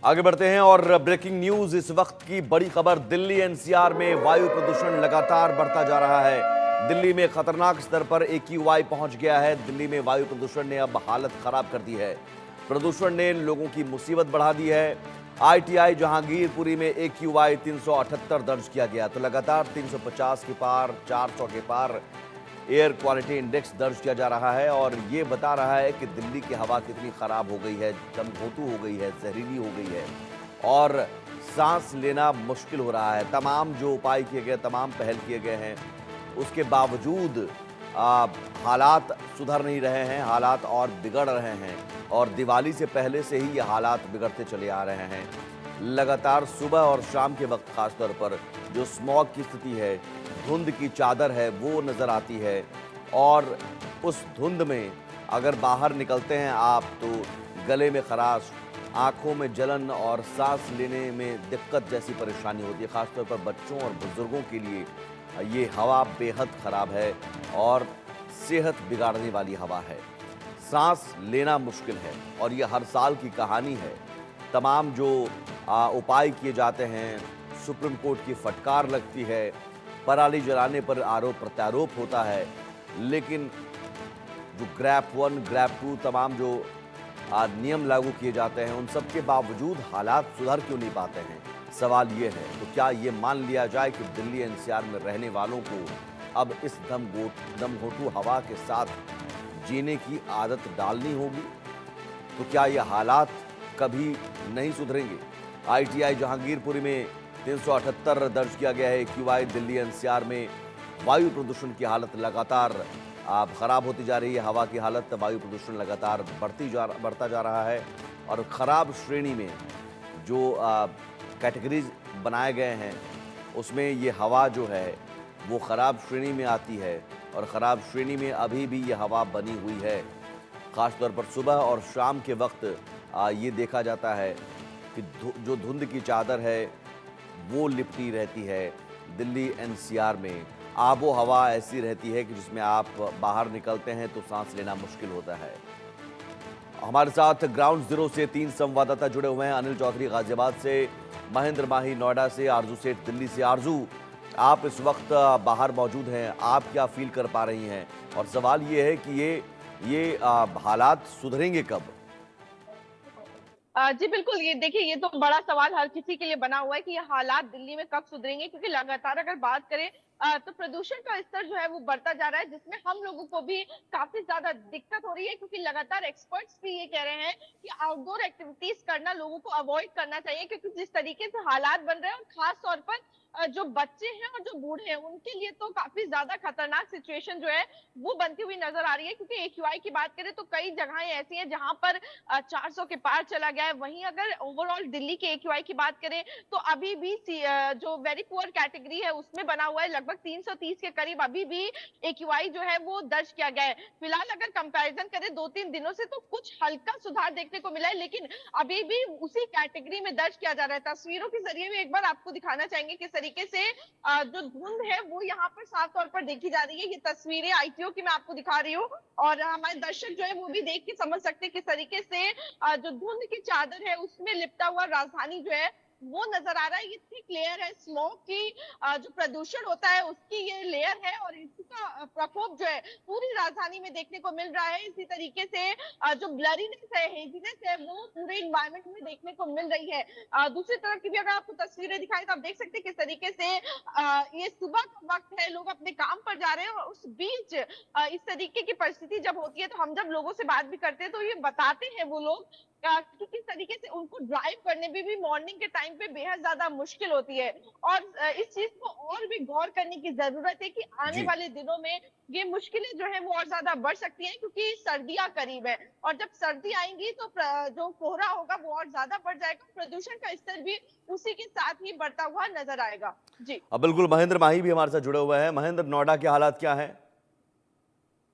आगे बढ़ते हैं और ब्रेकिंग न्यूज इस वक्त की बड़ी खबर। दिल्ली एनसीआर में वायु प्रदूषण लगातार बढ़ता जा रहा है। दिल्ली में खतरनाक स्तर पर AQI पहुंच गया है। दिल्ली में वायु प्रदूषण ने अब हालत खराब कर दी है। प्रदूषण ने लोगों की मुसीबत बढ़ा दी है। ITI जहांगीरपुरी में AQI 378 दर्ज किया गया, तो लगातार 350 के पार, 400 के पार एयर क्वालिटी इंडेक्स दर्ज किया जा रहा है। और ये बता रहा है कि दिल्ली की हवा कितनी खराब हो गई है, दमघोंटू हो गई है, जहरीली हो गई है और सांस लेना मुश्किल हो रहा है। तमाम जो उपाय किए गए, तमाम पहल किए गए हैं, उसके बावजूद हालात सुधर नहीं रहे हैं, हालात और बिगड़ रहे हैं। और दिवाली से पहले से ही ये हालात बिगड़ते चले आ रहे हैं। लगातार सुबह और शाम के वक्त खासतौर पर जो स्मॉग की स्थिति है, धुंध की चादर है, वो नज़र आती है। और उस धुंध में अगर बाहर निकलते हैं आप तो गले में खराश, आंखों में जलन और सांस लेने में दिक्कत जैसी परेशानी होती है। खासतौर पर बच्चों और बुजुर्गों के लिए ये हवा बेहद ख़राब है और सेहत बिगाड़ने वाली हवा है। सांस लेना मुश्किल है और ये हर साल की कहानी है। तमाम जो उपाय किए जाते हैं, सुप्रीम कोर्ट की फटकार लगती है, पराली जलाने पर आरोप प्रत्यारोप होता है, लेकिन जो ग्रैप 1, ग्रैप 2 तमाम जो नियम लागू किए जाते हैं, उन सब के बावजूद हालात सुधर क्यों नहीं पाते हैं? सवाल ये है। तो क्या ये मान लिया जाए कि दिल्ली एनसीआर में रहने वालों को अब इस दमघोंटू हवा के साथ जीने की आदत डालनी होगी? तो क्या ये हालात कभी नहीं सुधरेंगे? ITI जहांगीरपुरी में 378 दर्ज किया गया है AQI। दिल्ली एनसीआर में वायु प्रदूषण की हालत लगातार खराब होती जा रही है। हवा की हालत, वायु प्रदूषण लगातार बढ़ता जा रहा है। और खराब श्रेणी में जो कैटेगरीज बनाए गए हैं, उसमें ये हवा जो है वो ख़राब श्रेणी में आती है। और ख़राब श्रेणी में अभी भी ये हवा बनी हुई है। ख़ासतौर पर सुबह और शाम के वक्त ये देखा जाता है कि जो धुंध की चादर है वो लिपटी रहती है। दिल्ली एनसीआर में आबो हवा ऐसी रहती है कि जिसमें आप बाहर निकलते हैं तो सांस लेना मुश्किल होता है। हमारे साथ ग्राउंड जीरो से 3 संवाददाता जुड़े हुए हैं। अनिल चौधरी गाजियाबाद से, महेंद्र माही नोएडा से, आरजू सेठ दिल्ली से। आरजू, आप इस वक्त बाहर मौजूद हैं, आप क्या फील कर पा रही हैं? और सवाल ये है कि ये हालात सुधरेंगे कब? जी बिल्कुल, ये देखिए, ये तो बड़ा सवाल हर किसी के लिए बना हुआ है कि ये हालात दिल्ली में कब सुधरेंगे, क्योंकि लगातार अगर बात करें तो प्रदूषण का स्तर जो है वो बढ़ता जा रहा है, जिसमें हम लोगों को भी काफी ज्यादा दिक्कत हो रही है, क्योंकि लगातार एक्सपर्ट्स भी ये कह रहे हैं कि आउटडोर एक्टिविटीज करना लोगों को अवॉइड करना चाहिए, क्योंकि जिस तरीके से हालात बन रहे हैं और खास तौर पर जो बच्चे हैं और जो बूढ़े हैं उनके लिए तो काफी ज्यादा खतरनाक सिचुएशन जो है वो बनती हुई नजर आ रही है। क्योंकि AQI की बात करें तो कई जगहें ऐसी हैं जहां पर 400 के पार चला गया है। वहीं अगर ओवरऑल दिल्ली के AQI की बात करें तो अभी भी जो वेरी पुअर कैटेगरी है उसमें बना हुआ है, लगभग 330 के करीब अभी भी AQI जो है वो दर्ज किया गया है। फिलहाल अगर कंपैरिजन करें 2-3 दिनों से तो कुछ हल्का सुधार देखने को मिला है, लेकिन अभी भी उसी कैटेगरी में दर्ज किया जा रहा है। तस्वीरों के जरिए भी एक बार आपको दिखाना चाहेंगे किस तरीके से जो धुंध है वो यहाँ पर साफ तौर पर देखी जा रही है। ये तस्वीरें ITO की मैं आपको दिखा रही हूँ और हमारे दर्शक जो है वो भी देख के समझ सकते हैं किस तरीके से जो धुंध की चादर है उसमें लिपटा हुआ राजधानी जो है वो नजर आ रहा है। ये थिक लेयर है स्मोक की, जो प्रदूषण होता है उसकी ये लेयर है और इसका प्रकोप जो है पूरी राजधानी में देखने को मिल रहा है। इसी तरीके से जो ब्लरीनेस है, हेजीनेस है, वो पूरे इन्वायरमेंट में देखने को मिल रही है। दूसरी तरफ की भी अगर आपको तस्वीरें दिखाएं तो आप देख सकते हैं किस तरीके से ये सुबह का वक्त है, लोग अपने काम पर जा रहे हैं और उस बीच इस तरीके की परिस्थिति जब होती है तो हम जब लोगों से बात भी करते हैं तो ये बताते हैं वो लोग कि किस तरीके से उनको ड्राइव करने में भी मॉर्निंग के टाइम पे बेहद ज्यादा मुश्किल होती है। और इस चीज को और भी गौर करने की जरूरत है कि आने जी, वाले दिनों में ये मुश्किलें जो है वो और ज्यादा बढ़ सकती हैं, क्योंकि सर्दियां करीब है और जब सर्दी आएंगी तो जो कोहरा होगा वो और ज्यादा बढ़ जाएगा, प्रदूषण का स्तर भी उसी के साथ ही बढ़ता हुआ नजर आएगा। जी अब बिल्कुल महेंद्र माही भी हमारे साथ जुड़े हुए हैं। महेंद्र, नोएडा के हालात क्या हैं?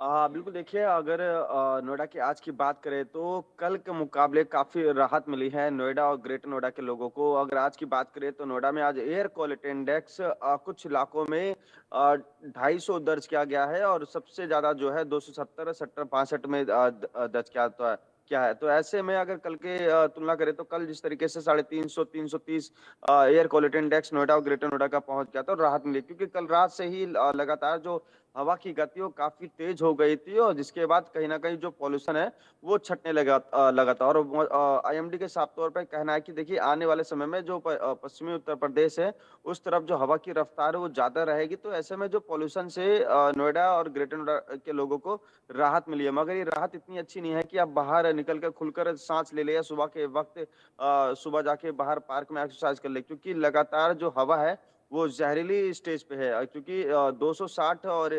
बिल्कुल देखिए, अगर नोएडा की आज की बात करें तो कल के मुकाबले काफ़ी राहत मिली है नोएडा और ग्रेटर नोएडा के लोगों को। अगर आज की बात करें तो नोएडा में आज एयर क्वालिटी इंडेक्स कुछ इलाकों में 250 दर्ज किया गया है और सबसे ज़्यादा जो है 270, सेक्टर 65 में दर्ज किया था। क्या है। तो ऐसे में अगर कल के तुलना करें तो कल जिस तरीके से 350 330 एयर क्वालिटी इंडेक्स नोएडा और ग्रेटर नोएडा का पहुँच गया था, और राहत मिली क्योंकि कल रात से ही लगातार जो हवा की गति वो काफ़ी तेज़ हो गई थी, और जिसके बाद कहीं न कहीं जो पॉल्यूशन है वो छँटने लगा था। और आईएमडी के साफ तौर पे कहना है कि देखिए आने वाले समय में जो पश्चिमी उत्तर प्रदेश है, उस तरफ जो हवा की रफ्तार है वो ज़्यादा रहेगी। तो ऐसे में जो पॉल्यूशन से नोएडा और ग्रेटर नोएडा के लोगों को राहत मिली है। मगर ये राहत इतनी अच्छी नहीं है कि आप बाहर निकल कर खुलकर साँस ले लें, या सुबह के वक़्त सुबह जाके बाहर पार्क में एक्सरसाइज़ कर लें, क्योंकि लगातार जो हवा है वो ज़हरीली स्टेज पे है, क्योंकि 260 और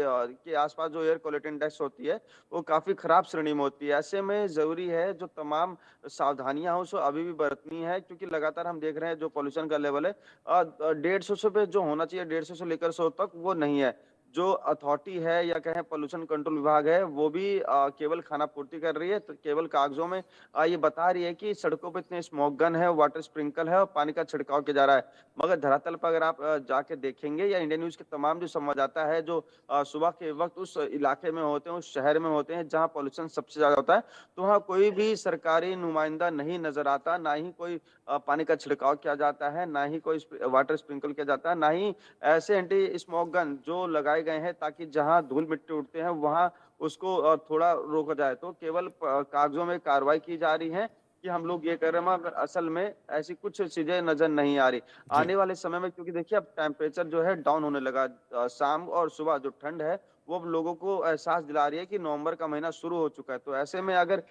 के आस-पास जो एयर क्वालिटी इंडेक्स होती है, वो काफ़ी खराब श्रेणी में होती है। ऐसे में ज़रूरी है जो तमाम सावधानियाँ हैं उसको अभी भी बरतनी है, क्योंकि लगातार हम देख रहे हैं जो पॉल्यूशन का लेवल है 150 से पे जो होना चाहिए 150 से लेकर 100 तक वो नहीं है। जो अथॉरिटी है या कहें पॉल्यूशन कंट्रोल विभाग है, वो भी केवल खानापूर्ति कर रही है, तो केवल कागज़ों में ये बता रही है कि सड़कों पे इतने स्मोक गन है, वाटर स्प्रिंकल है और पानी का छिड़काव किया जा रहा है। मगर धरातल पर अगर आप जाके देखेंगे, या इंडिया न्यूज़ के तमाम जो संवाददाता है जो सुबह के वक़्त उस इलाके में होते हैं, उस शहर में होते हैं जहाँ पॉल्यूशन सबसे ज़्यादा होता है, तो वहाँ कोई भी सरकारी नुमाइंदा नहीं नज़र आता, ना ही कोई पानी का छिड़काव किया जाता है, ना ही कोई वाटर स्प्रिंकल किया जाता है, ना ही ऐसे एंटी स्मोक गन जो लगाए गए हैं ताकि जहाँ धूल-मिट्टी उड़ते हैं वहाँ उसको थोड़ा रोका जाए। तो केवल कागज़ों में कार्रवाई की जा रही है कि हम लोग ये कर रहे हैं, मगर असल में ऐसी कुछ चीज़ें नज़र नहीं आ रही। जी। आने वाले समय में क्योंकि देखिए अब टेम्परेचर जो है डाउन होने लगा, शाम और सुबह जो ठंड है वो अब लोगों को एहसास दिला रही है कि नवंबर का महीना शुरू हो चुका है। तो ऐसे में अगर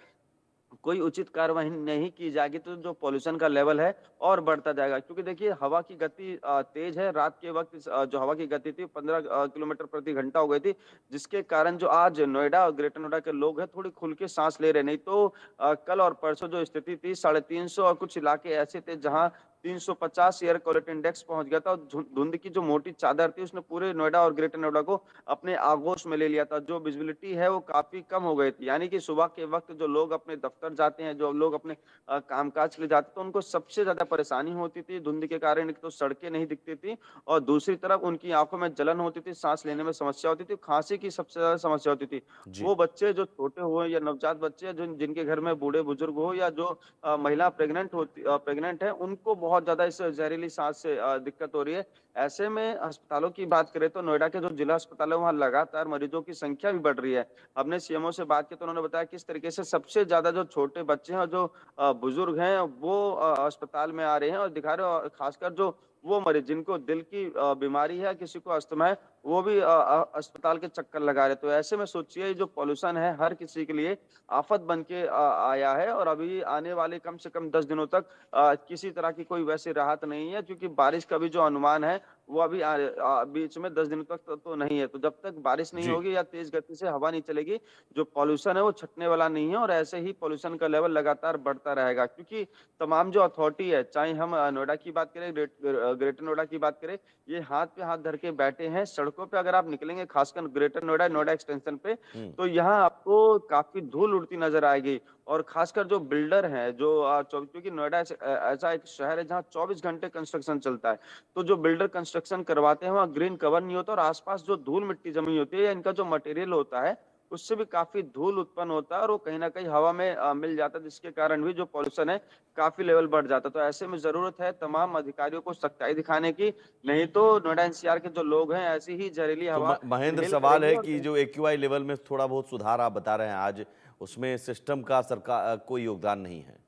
कोई उचित कार्रवाई नहीं की जाएगी तो जो पॉल्यूशन का लेवल है और बढ़ता जाएगा, क्योंकि देखिए हवा की गति तेज है। रात के वक्त जो हवा की गति थी 15 किलोमीटर प्रति घंटा हो गई थी, जिसके कारण जो आज नोएडा और ग्रेटर नोएडा के लोग हैं थोड़ी खुल के सांस ले रहे, नहीं तो कल और परसों जो स्थिति थी 350 और कुछ इलाके ऐसे थे जहां 350 एयर क्वालिटी इंडेक्स पहुंच गया था, और धुंध की जो मोटी चादर थी उसने पूरे नोएडा और ग्रेटर नोएडा को अपने आगोश में ले लिया था। जो विजिबिलिटी है वो काफ़ी कम हो गई थी। यानी कि सुबह के वक़्त जो लोग अपने दफ़्तर जाते हैं, जो लोग अपने कामकाज के लिए जाते हैं, तो उनको सबसे ज़्यादा परेशानी होती थी। धुंध के कारण एक तो सड़कें नहीं दिखती थी, और दूसरी तरफ उनकी आँखों में जलन होती थी, साँस लेने में समस्या होती थी, खाँसी की सबसे ज़्यादा समस्या होती थी। जी। वो बच्चे जो छोटे हुए या नवजात बच्चे हैं जिनके घर में बूढ़े-बुजुर्ग हो, या जो महिला प्रेग्नेंट है, उनको बहुत ज़्यादा इस ज़हरीली साँस से दिक्कत हो रही है। ऐसे में अस्पतालों की बात करें तो नोएडा के जो जिला अस्पताल है वहाँ लगातार मरीजों की संख्या भी बढ़ रही है। हमने सीएमओ से बात की तो उन्होंने बताया किस तरीके से सबसे ज़्यादा जो छोटे बच्चे हैं और जो बुजुर्ग हैं वो अस्पताल में आ रहे हैं और दिखा रहे हैं, और खासकर जो वो मरीज जिनको दिल की बीमारी है, किसी को अस्थमा है, वो भी अस्पताल के चक्कर लगा रहे हैं। तो ऐसे में सोचिए जो पॉल्यूशन है हर किसी के लिए आफ़त बन के आया है, और अभी आने वाले कम से कम 10 दिनों तक किसी तरह की कोई वैसी राहत नहीं है, क्योंकि बारिश का भी जो अनुमान है वो अभी बीच में 10 दिनों तक तो नहीं है। तो जब तक बारिश नहीं जी। होगी या तेज़ गति से हवा नहीं चलेगी, जो पॉल्यूशन है वो छँटने वाला नहीं है, और ऐसे ही पॉल्यूशन का लेवल लगातार बढ़ता रहेगा। क्योंकि तमाम जो अथॉरिटी है, चाहे हम नोएडा की बात करें, ग्रेटर नोएडा की बात करें, ये हाथ पे हाथ धर के बैठे हैं। सड़कों पे अगर आप निकलेंगे खासकर ग्रेटर नोएडा, नोएडा एक्सटेंशन पे, हुँ। तो यहाँ आपको काफ़ी धूल उड़ती नज़र आएगी। और खासकर जो बिल्डर हैं, जो क्योंकि नोएडा ऐसा एक शहर है जहाँ 24 घंटे कंस्ट्रक्शन चलता है। तो जो बिल्डर कंस्ट्रक्शन करवाते हैं वहाँ ग्रीन कवर नहीं होता, और आसपास जो धूल-मिट्टी जमी होती है या इनका जो मटेरियल होता है, उससे भी काफ़ी धूल उत्पन्न होता है, और वो कहीं न कहीं हवा में मिल जाता है, जिसके कारण भी जो पॉल्यूशन है काफ़ी लेवल बढ़ जाता है। तो ऐसे में ज़रूरत है तमाम अधिकारियों को सख्ताई दिखाने की, नहीं तो नोएडा एनसीआर के जो लोग हैं ऐसी ही ज़हरीली तो हवा महेंद्र, इन्हेल सवाल करेंगे, है और कि जो एक्यूआई लेवल में थोड़ा बहुत सुधार आप बता रहे हैं आज, उसमें सिस्टम का कोई योगदान नहीं है।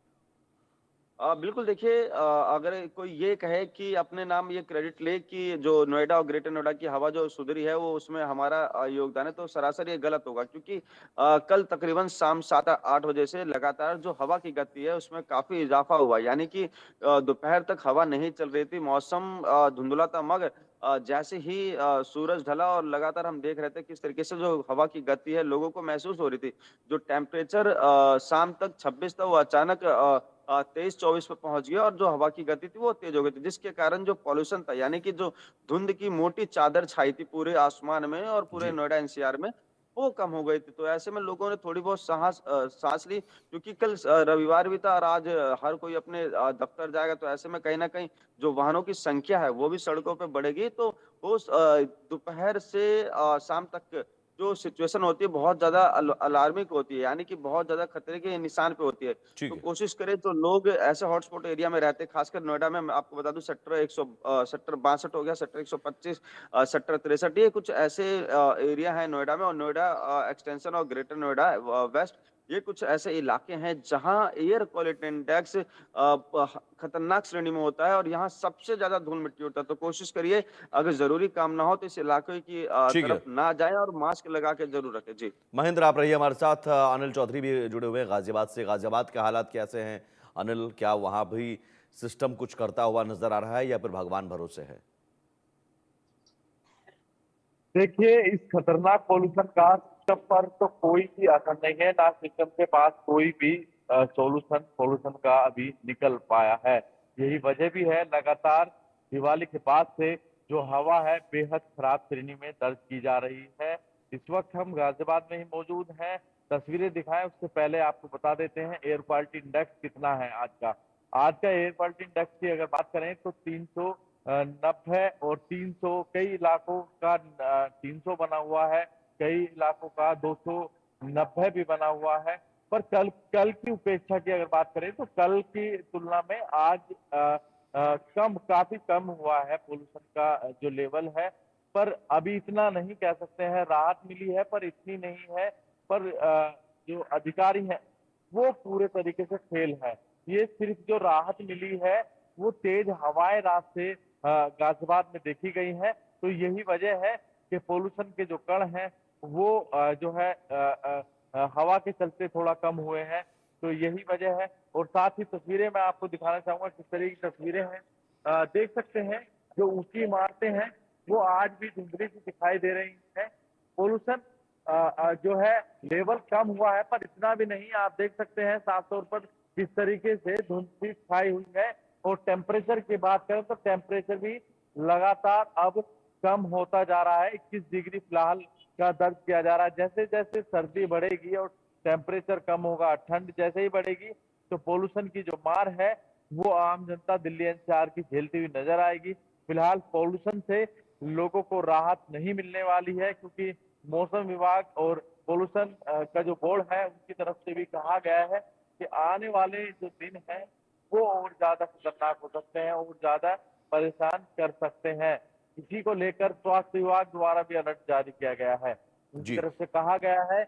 बिल्कुल देखिए, अगर कोई ये कहे कि अपने नाम ये क्रेडिट ले कि जो नोएडा और ग्रेटर नोएडा की हवा जो सुधरी है वो उसमें हमारा योगदान है, तो सरासर ये गलत होगा, क्योंकि कल तकरीबन शाम 7-8 बजे से लगातार जो हवा की गति है उसमें काफ़ी इज़ाफ़ा हुआ। यानी कि दोपहर तक हवा नहीं चल रही थी, मौसम धुंधला था, मगर जैसे ही सूरज ढला और लगातार हम देख रहे थे किस तरीके से जो हवा की गति है लोगों को महसूस हो रही थी। जो टेम्परेचर शाम तक 26 था वो अचानक 23-24 पे पहुँच गया, और जो हवा की गति थी वो तेज़ हो गई थी, जिसके कारण जो पॉल्यूशन था, यानी कि जो धुंध की मोटी चादर छाई थी पूरे आसमान में और पूरे जी। नोएडा एनसीआर में, वो कम हो गई थी। तो ऐसे में लोगों ने थोड़ी बहुत साँस ली, क्योंकि कल रविवार भी था और आज हर कोई अपने दफ्तर जाएगा, तो ऐसे में कहीं न कहीं जो वाहनों की संख्या है वो भी सड़कों पे बढ़ेगी। तो दोपहर से शाम तक जो सिचुएशन होती है बहुत ज़्यादा अलार्मिंग होती है, यानी कि बहुत ज़्यादा खतरे के निशान पे होती है। ठीक तो है। कोशिश करें जो लोग ऐसे हॉटस्पॉट एरिया में रहते हैं, खासकर नोएडा में मैं आपको बता दूँ सेक्टर 62 हो गया, सेक्टर 125 सेक्टर 63 ये कुछ ऐसे एरिया हैं नोएडा में और नोएडा एक्सटेंशन और ग्रेटर नोएडा वेस्ट ये कुछ ऐसे इलाके हैं जहाँ एयर क्वालिटी इंडेक्स खतरनाक श्रेणी में होता है और यहाँ सबसे ज़्यादा धूल-मिट्टी होता है। तो कोशिश करिए अगर ज़रूरी काम ना हो तो इस इलाके की ठीक है। तरफ ना जाएँ और मास्क लगा के ज़रूर रखें। जी। महेंद्र आप रहिए हमारे साथ। अनिल चौधरी भी जुड़े हुए हैं गाजियाबाद से। गाजियाबाद के हालात कैसे हैं? अनिल, क्या वहाँ भी सिस्टम कुछ करता हुआ नजर आ रहा है या फिर भगवान भरोसे है? देखिए, इस खतरनाक पॉल्यूशन का सिस्टम पर तो कोई भी असर नहीं है, ना सिस्टम के पास कोई भी सॉल्यूशन पॉल्यूशन का अभी निकल पाया है। यही वजह भी है लगातार दिवाली के बाद से जो हवा है बेहद खराब श्रेणी में दर्ज की जा रही है। इस वक्त हम गाजियाबाद में ही मौजूद हैं। तस्वीरें दिखाएं उससे पहले आपको बता देते हैं एयर क्वालिटी इंडेक्स कितना है आज का। आज का एयर क्वालिटी इंडेक्स की अगर बात करें तो 390 और 300 कई इलाकों का 300 बना हुआ है, कई इलाकों का 290 भी बना हुआ है। पर कल कल की उपेक्षा की अगर बात करें तो कल की तुलना में आज काफी कम हुआ है पोल्यूशन का जो लेवल है। पर अभी इतना नहीं कह सकते हैं, राहत मिली है पर इतनी नहीं है। पर जो अधिकारी हैं वो पूरे तरीके से फेल है। ये सिर्फ जो राहत मिली है वो तेज हवाएं रात से गाजियाबाद में देखी गई हैं। तो यही वजह है कि पोल्यूशन के जो कण हैं वो जो है हवा के चलते थोड़ा कम हुए हैं। तो यही वजह है। और साथ ही तस्वीरें मैं आपको दिखाना चाहूंगा किस तरह की तस्वीरें हैं। देख सकते हैं जो ऊंची इमारतें हैं वो आज भी धुंधली सी दिखाई दे रही हैं। पोल्यूशन जो है लेवल कम हुआ है पर इतना भी नहीं। आप देख सकते हैं साफ तौर पर किस तरीके से धुंध सी छाई हुई है। और टेम्परेचर की बात करें तो टेम्परेचर भी लगातार अब कम होता जा रहा है। 21 डिग्री फिलहाल का दर्ज किया जा रहा है। जैसे जैसे सर्दी बढ़ेगी और टेम्परेचर कम होगा, ठंड जैसे ही बढ़ेगी तो पोल्यूशन की जो मार है वो आम जनता दिल्ली एनसीआर की झेलती हुई नजर आएगी। फिलहाल पोल्यूशन से लोगों को राहत नहीं मिलने वाली है क्योंकि मौसम विभाग और पोल्यूशन का जो बोर्ड है उनकी तरफ से भी कहा गया है कि आने वाले जो दिन है वो और ज्यादा खतरनाक हो सकते हैं और ज्यादा परेशान कर सकते हैं। इसी को लेकर स्वास्थ्य विभाग द्वारा भी अलर्ट जारी किया गया है। उनकी जी। तरफ से कहा गया है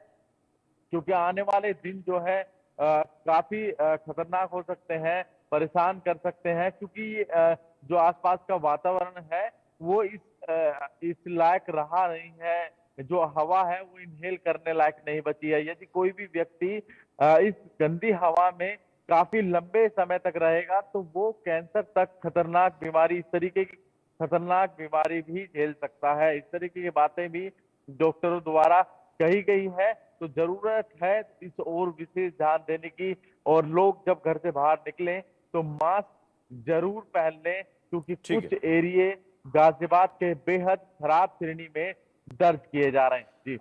क्योंकि आने वाले दिन जो है काफी खतरनाक हो सकते हैं, परेशान कर सकते हैं क्योंकि जो आसपास का वातावरण है वो इस लायक रहा नहीं है। जो हवा है वो इनहेल करने लायक नहीं बची है। यदि कोई भी व्यक्ति इस गंदी हवा में काफी लंबे समय तक रहेगा तो वो कैंसर तक खतरनाक बीमारी, इस तरीके की खतरनाक बीमारी भी झेल सकता है। इस तरीके की बातें भी डॉक्टरों द्वारा कही गई है। तो जरूरत है इस ओर विशेष ध्यान देने की। और लोग जब घर से बाहर निकलें तो मास्क जरूर पहन लें क्योंकि ठीक कुछ है। एरिए गाजियाबाद के बेहद खराब श्रेणी में दर्ज किए जा रहे हैं। जी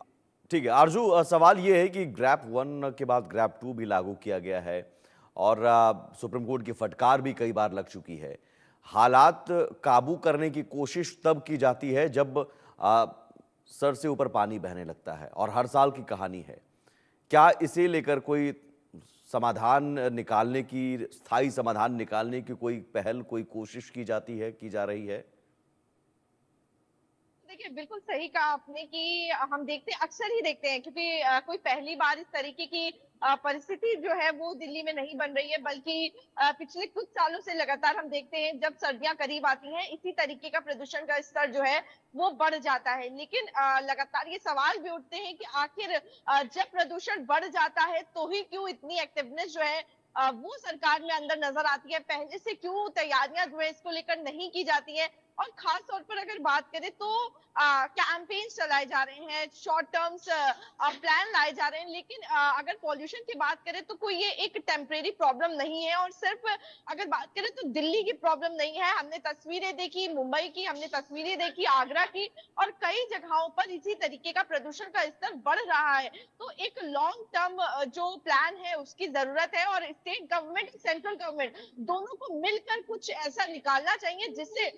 ठीक है आरजू, सवाल ये है कि ग्रैप 1 के बाद ग्रैप 2 भी लागू किया गया है और सुप्रीम कोर्ट की फटकार भी कई बार लग चुकी है। हालात काबू करने की कोशिश तब की जाती है जब सर से ऊपर पानी बहने लगता है और हर साल की कहानी है। क्या इसे लेकर कोई समाधान निकालने की, स्थायी समाधान निकालने की कोई पहल, कोई कोशिश की जाती है, की जा रही है? देखिए, बिल्कुल सही कहा आपने कि हम देखते हैं, अक्सर ही देखते हैं क्योंकि कोई पहली बार इस तरीके की परिस्थिति जो है वो दिल्ली में नहीं बन रही है, बल्कि पिछले कुछ सालों से लगातार हम देखते हैं जब सर्दियां करीब आती हैं इसी तरीके का प्रदूषण का स्तर जो है वो बढ़ जाता है। लेकिन लगातार ये सवाल भी उठते हैं कि आखिर जब प्रदूषण बढ़ जाता है तो ही क्यों इतनी एक्टिवनेस जो है वो सरकार में अंदर नजर आती है, पहले से क्यों तैयारियां जो है इसको लेकर नहीं की जाती है। और खास तौर पर अगर बात करें तो कैंपेन चलाए जा रहे हैं, शॉर्ट टर्म्स प्लान लाए जा रहे हैं, लेकिन अगर पॉल्यूशन की बात करें तो कोई ये एक टेम्परेरी प्रॉब्लम नहीं है। और सिर्फ अगर बात करें तो दिल्ली की प्रॉब्लम नहीं है, हमने तस्वीरें देखी मुंबई की, हमने तस्वीरें देखी आगरा की, और कई जगहों पर इसी तरीके का प्रदूषण का स्तर बढ़ रहा है। तो एक लॉन्ग टर्म जो प्लान है उसकी जरूरत है और स्टेट गवर्नमेंट, सेंट्रल गवर्नमेंट दोनों को मिलकर कुछ ऐसा निकालना चाहिए जिससे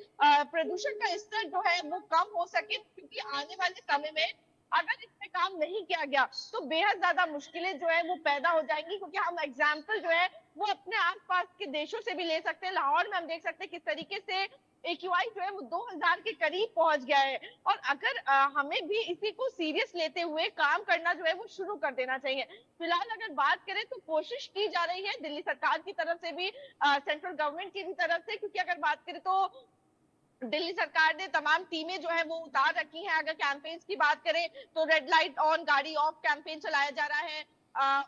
प्रदूषण का स्तर जो है वो कम हो सके, क्योंकि आने वाले समय में अगर इस पे काम नहीं किया गया तो बेहद ज्यादा मुश्किलें जो है वो पैदा हो जाएंगी, क्योंकि हम एग्जाम्पल जो है वो अपने आसपास के देशों से भी ले सकते हैं। लाहौर में हम देख सकते हैं किस तरीके से AQI जो है वो 2000 के करीब पहुंच गया है। और अगर हमें भी इसी को सीरियस लेते हुए काम करना जो है वो शुरू कर देना चाहिए। फिलहाल अगर बात करें तो कोशिश की जा रही है दिल्ली सरकार की तरफ से भी, सेंट्रल गवर्नमेंट की भी तरफ से, क्योंकि अगर बात करें तो दिल्ली सरकार ने तमाम टीमें जो है वो उतार रखी हैं। अगर कैंपेन्स की बात करें तो रेड लाइट ऑन गाड़ी ऑफ कैंपेन चलाया जा रहा है,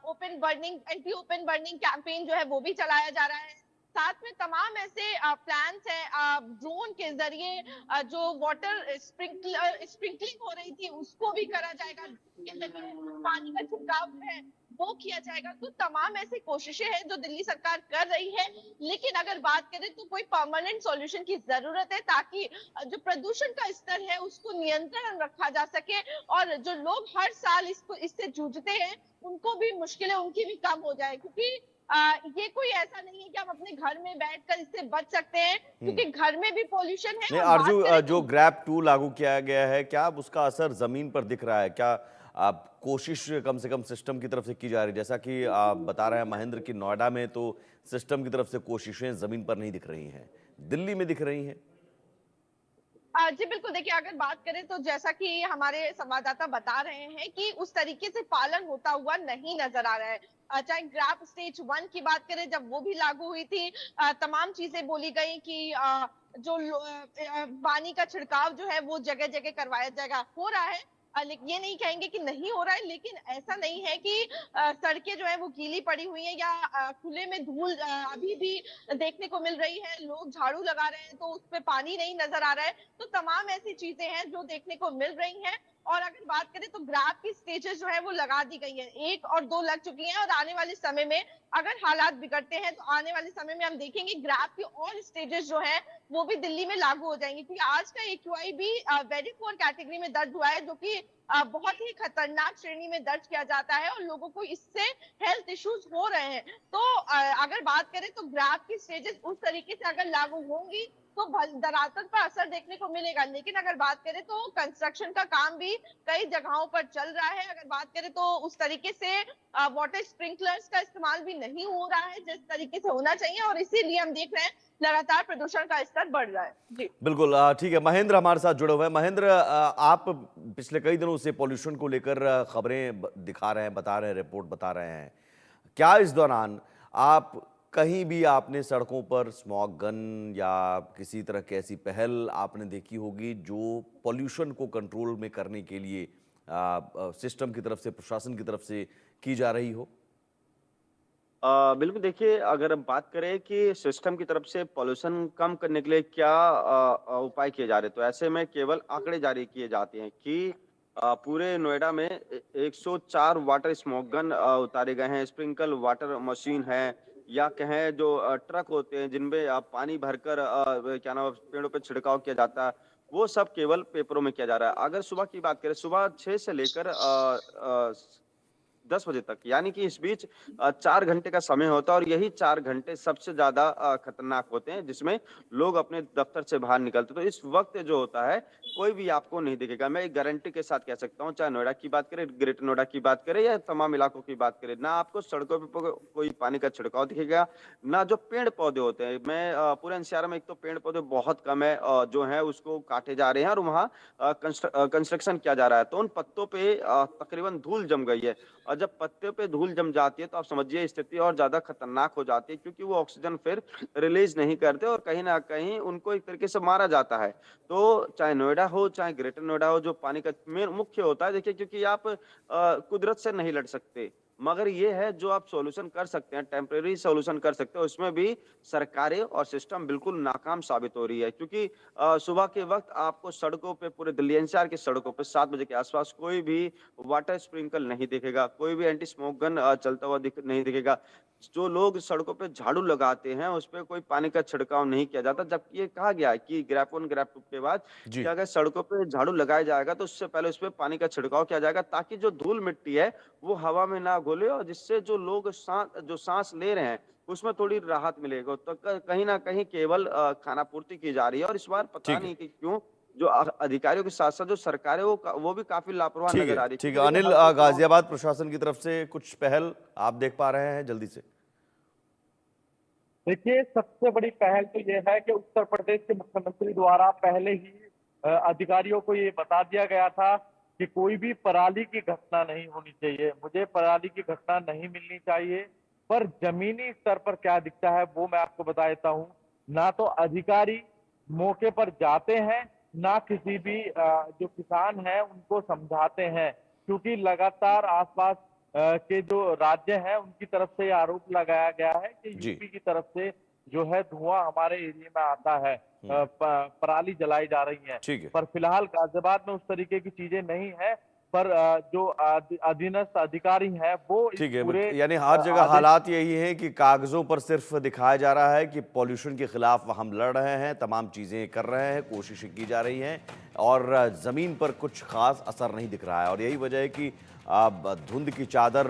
open burning anti open burning campaign जो है वो भी चलाया जा रहा है। साथ में तमाम ऐसे प्लान्स हैं, ड्रोन के जरिए जो वाटर स्प्रिंकलिंग हो रही थी उसको भी करा जाएगा, के जरिए पानी का छिड़काव है वो किया जाएगा। तो तमाम ऐसी कोशिशें हैं जो दिल्ली सरकार कर रही है, लेकिन अगर बात करें तो कोई परमानेंट सॉल्यूशन की जरूरत है, ताकि जो प्रदूषण का स्तर है उसको नियंत्रण रखा जा सके और जो लोग हर साल इससे जूझते हैं उनको भी मुश्किलें उनकी भी कम हो जाए। क्योंकि ये कोई ऐसा नहीं है कि हम अपने घर में बैठकर इससे बच सकते हैं, क्योंकि घर में भी पोल्यूशन है। नहीं और बात आरजू, करें जो तो ग्रैब 2 लागू किया गया है, क्या अब उसका असर जमीन पर दिख रहा है? क्या आप कोशिश कम से कम सिस्टम की तरफ से की जा रही है? जैसा कि आप बता रहे हैं महेंद्र की नोएडा में तो सिस्टम की तरफ से कोशिशें जमीन पर नहीं दिख रही हैं, दिल्ली में दिख रही हैं। जी बिल्कुल, देखिए अगर बात करें तो जैसा कि हमारे संवाददाता बता रहे हैं कि उस तरीके से पालन होता हुआ नहीं नजर आ रहा है। चाहे ग्राफ स्टेज 1 की बात करें, जब वो भी लागू हुई थी, तमाम चीजें बोली गई कि पानी का छिड़काव जो है वो जगह जगह करवाया जाएगा, हो रहा है। लेकिन ये नहीं कहेंगे कि नहीं हो रहा है, लेकिन ऐसा नहीं है कि सड़कें जो है वो गीली पड़ी हुई हैं या खुले में धूल अभी भी देखने को मिल रही है। लोग झाड़ू लगा रहे हैं तो उस पे पानी नहीं नजर आ रहा है। तो तमाम ऐसी चीजें हैं जो देखने को मिल रही हैं। और अगर बात करें तो ग्राफ की स्टेजेस जो है वो लगा दी गई है, 1 और 2 लग चुकी हैं, और आने वाले समय में अगर हालात बिगड़ते हैं तो आने वाले समय में हम देखेंगे ग्राफ की और स्टेजेस जो है वो भी दिल्ली में लागू हो जाएंगी। क्योंकि आज का AQI भी वेरी पुअर कैटेगरी में दर्ज हुआ है, जो कि बहुत ही खतरनाक श्रेणी में दर्ज किया जाता है और लोगों को इससे हेल्थ इश्यूज हो रहे हैं। तो अगर बात करें तो ग्राफ की स्टेजेस उस तरीके से अगर लागू होंगी तो धरातल पर असर देखने को मिलेगा। लेकिन अगर बात करें तो कंस्ट्रक्शन का काम भी कई जगहों पर चल रहा है। अगर बात करें तो उस तरीके से वाटर स्प्रिंकलर्स का इस्तेमाल भी नहीं हो रहा है जिस तरीके से होना चाहिए, और इसीलिए हम देख रहे हैं लगातार प्रदूषण का स्तर बढ़ रहा है। जी बिल्कुल, ठीक है। महेंद्र हमारे साथ जुड़े हुए हैं। महेंद्र, आप पिछले कई दिनों से पॉल्यूशन को लेकर खबरें दिखा रहे हैं, बता रहे हैं, रिपोर्ट बता रहे हैं। क्या इस दौरान आप कहीं भी आपने सड़कों पर स्मॉग गन या किसी तरह की ऐसी पहल आपने देखी होगी जो पॉल्यूशन को कंट्रोल में करने के लिए सिस्टम की तरफ से, प्रशासन की तरफ से की जा रही हो? बिल्कुल देखिए, अगर हम बात करें कि सिस्टम की तरफ से पॉल्यूशन कम करने के लिए क्या उपाय किए जा रहे हैं, तो ऐसे में केवल आंकड़े जारी किए जाते हैं कि पूरे नोएडा में 104 वाटर स्मोक गन उतारे गए हैं, स्प्रिंकल वाटर मशीन है, या कहें जो ट्रक होते हैं जिनमें पानी भरकर क्या नाम है, पेड़ों पे छिड़काव किया जाता है, वो सब केवल पेपरों में किया जा रहा है। अगर सुबह की बात करें, सुबह 6 से लेकर 10 बजे तक, यानी कि इस बीच 4 घंटे का समय होता है, और यही 4 घंटे सबसे ज़्यादा खतरनाक होते हैं, जिसमें लोग अपने दफ्तर से बाहर निकलते हैं। तो इस वक़्त जो होता है, कोई भी आपको नहीं दिखेगा। मैं एक गारंटी के साथ कह सकता हूँ, चाहे नोएडा की बात करें, ग्रेटर नोएडा की बात करें या तमाम इलाकों की बात करें, ना आपको सड़कों पे कोई पानी का छिड़काव दिखेगा, ना जो पेड़-पौधे होते हैं। मैं पूरे एनसीआर में एक तो पेड़-पौधे बहुत कम है, जो हैं उसको काटे जा रहे हैं और वहाँ कंस्ट्रक्शन किया जा रहा है। तो उन पत्तों पे तकरीबन धूल जम गई है। और जब पत्ते पे धूल जम जाती है तो आप समझिए स्थिति और ज्यादा खतरनाक हो जाती है, क्योंकि वो ऑक्सीजन फिर रिलीज नहीं करते और कहीं ना कहीं उनको एक तरीके से मारा जाता है। तो चाहे नोएडा हो, चाहे ग्रेटर नोएडा हो, जो पानी का मेन मुख्य होता है, देखिए, क्योंकि आप कुदरत से नहीं लड़ सकते, मगर ये है जो आप सॉल्यूशन कर सकते हैं, टेम्परेरी सॉल्यूशन कर सकते हैं, उसमें भी सरकारें और सिस्टम बिल्कुल नाकाम साबित हो रही है। क्योंकि सुबह के वक्त आपको सड़कों पे, पूरे दिल्ली एनसीआर की सड़कों पे 7 बजे के आसपास कोई भी वाटर स्प्रिंकल नहीं दिखेगा, कोई भी एंटी स्मोक गन चलता हुआ नहीं दिखेगा। जो लोग सड़कों पे झाड़ू लगाते हैं, उस पे कोई पानी का छिड़काव नहीं किया जाता, जबकि ये कहा गया है कि ग्रैप 1 ग्रैप 2 के बाद कि जी। अगर सड़कों पे झाड़ू लगाया जाएगा तो उससे पहले उस पे पानी का छिड़काव किया जाएगा, ताकि जो धूल मिट्टी है वो हवा में ना घुले, और जिससे जो लोग जो सांस ले रहे हैं उसमें थोड़ी राहत मिलेगा। तो कहीं ना कहीं केवल खानापूर्ति की जा रही है, और इस बार पता ठीक है। नहीं कि क्यों जो अधिकारियों के साथ-साथ जो सरकार है वो भी काफ़ी लापरवाह नज़र आ रही है। ठीक क्योंकि है। देखिए अनिल, हर कोई गाँव गाजियाबाद प्रशासन की तरफ से कुछ पहल आप देख पा रहे हैं जल्दी से? देखिए, सबसे बड़ी पहल तो ये है कि उत्तर प्रदेश के मुख्यमंत्री द्वारा पहले ही अधिकारियों को ये बता दिया गया था कि कोई भी पराली की घटना नहीं होनी चाहिए। मुझे पराली की घटना नहीं मिलनी चाहिए। पर जमीनी स्तर पर क्या दिखता है वो मैं आपको बता देता हूँ। ना तो अधिकारी मौके पर जाते हैं, ना किसी भी जो किसान हैं उनको समझाते हैं। क्योंकि लगातार आसपास के जो राज्य हैं उनकी तरफ से ये आरोप लगाया गया है कि जी। यूपी की तरफ से जो है धुआं हमारे एरिया में आता है, पराली जलाई जा रही है। ठीक है। पर फिलहाल गाजियाबाद में उस तरीके की चीजें नहीं है। पर जो अधीनस्थ अधिकारी हैं वो इस ठीक है, पूरे यानी हर जगह आदेश हालात यही है कि कागजों पर सिर्फ दिखाया जा रहा है कि पॉल्यूशन के खिलाफ हम लड़ रहे हैं, तमाम चीज़ें कर रहे हैं, कोशिशें की जा रही हैं और ज़मीन पर कुछ खास असर नहीं दिख रहा है। और यही वजह है कि धुंध की चादर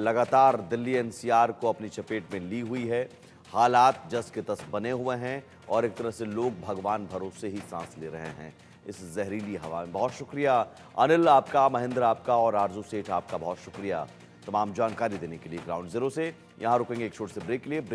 लगातार दिल्ली एनसीआर को अपनी चपेट में ली हुई है। हालात जस के तस बने हुए हैं और एक तरह से लोग भगवान भरोसे ही सांस ले रहे हैं इस जहरीली हवा में। बहुत शुक्रिया अनिल आपका, महेंद्र आपका और आरजू सेठ आपका बहुत शुक्रिया तमाम जानकारी देने के लिए। ग्राउंड जीरो से यहाँ रुकेंगे एक छोटे से ब्रेक के लिए।